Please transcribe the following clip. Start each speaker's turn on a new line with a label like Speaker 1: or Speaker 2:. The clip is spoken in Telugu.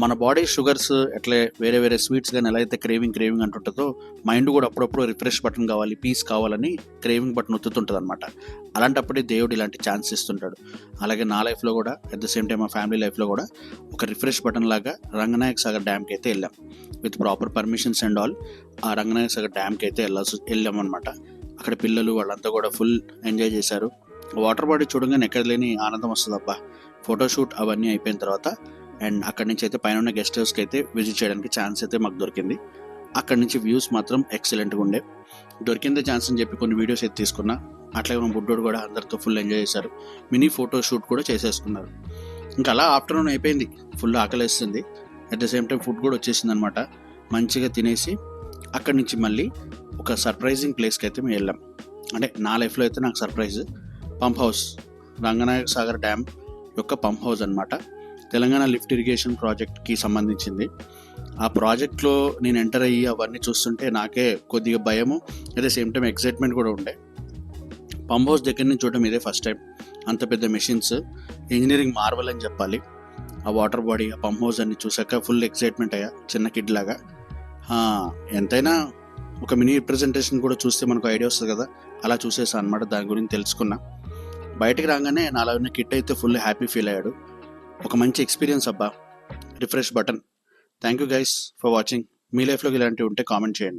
Speaker 1: మన బాడీ షుగర్స్ ఎట్లా వేరే వేరే స్వీట్స్ కానీ ఎలా అయితే క్రేవింగ్ అంటుంటుందో, మైండ్ కూడా అప్పుడప్పుడు రిఫ్రెష్ బటన్ కావాలి, పీస్ కావాలని క్రేవింగ్ బటన్ ఒత్తుతుంటుంది అనమాట. అలాంటప్పుడే దేవుడు ఇలాంటి ఛాన్స్ ఇస్తుంటాడు. అలాగే నా లైఫ్లో కూడా అట్ ద సేమ్ టైం మా ఫ్యామిలీ లైఫ్లో కూడా ఒక రిఫ్రెష్ బటన్ లాగా రంగనాయక సాగర్ డ్యామ్కి అయితే వెళ్ళాం. With proper permissions and all ఆ రంగనాయక సాగర్ డ్యామ్కి అయితే వెళ్ళాం అనమాట. అక్కడ పిల్లలు వాళ్ళంతా కూడా ఫుల్ ఎంజాయ్ చేశారు. వాటర్ బాడీ చూడగానే ఎక్కడ లేని ఆనందం వస్తుంది అబ్బా. ఫోటోషూట్ అవన్నీ అయిపోయిన తర్వాత అండ్ అక్కడి నుంచి అయితే పైన ఉన్న గెస్ట్ హౌస్కి అయితే విజిట్ చేయడానికి ఛాన్స్ అయితే మాకు దొరికింది. అక్కడి నుంచి వ్యూస్ మాత్రం ఎక్సలెంట్గా ఉండే. దొరికిందే ఛాన్స్ అని చెప్పి కొన్ని వీడియోస్ అయితే తీసుకున్నా. అట్లాగే మా బుడ్డోడు కూడా అందరితో ఫుల్ ఎంజాయ్ చేశారు. మినీ ఫోటోషూట్ కూడా చేసేసుకున్నారు. ఇంకా అలా ఆఫ్టర్నూన్ అయిపోయింది. ఫుల్ ఆకలేస్తుంది. At the same time food కూడా వచ్చేసింది అనమాట. మంచిగా తినేసి అక్కడి నుంచి మళ్ళీ ఒక సర్ప్రైజింగ్ ప్లేస్కి అయితే మేము వెళ్ళాం. అంటే నా లైఫ్లో అయితే నాకు surprise pump house, Ranganayaka Sagar dam యొక్క పంప్ హౌస్ అనమాట. తెలంగాణ లిఫ్ట్ ఇరిగేషన్ ప్రాజెక్ట్కి సంబంధించింది. ఆ ప్రాజెక్ట్లో నేను ఎంటర్ అయ్యి అవన్నీ చూస్తుంటే నాకే కొద్దిగా భయము, at the same time excitement కూడా ఉండే. పంప్ హౌస్ దగ్గర నుంచి చూడటం ఇదే ఫస్ట్ టైం. అంత పెద్ద మెషిన్స్, ఇంజనీరింగ్ మార్వల్ అని చెప్పాలి. ఆ వాటర్ బాడీ, ఆ పంప్ హౌస్ అన్ని చూసాక ఫుల్ ఎక్సైట్మెంట్ అయ్యా చిన్న కిడ్ లాగా. ఎంతైనా ఒక మినీ రిప్రజెంటేషన్ కూడా చూస్తే మనకు ఐడియా వస్తుంది కదా, అలా చూసేసా అనమాట. దాని గురించి తెలుసుకున్నా. బయటికి రాగానే నాలో ఉన్న కిడ్ అయితే ఫుల్ హ్యాపీ ఫీల్ అయ్యాడు. ఒక మంచి ఎక్స్పీరియన్స్ అబ్బా. Refresh button. Thank you guys for watching. మీ లైఫ్లోకి ఇలాంటివి ఉంటే కామెంట్ చేయండి.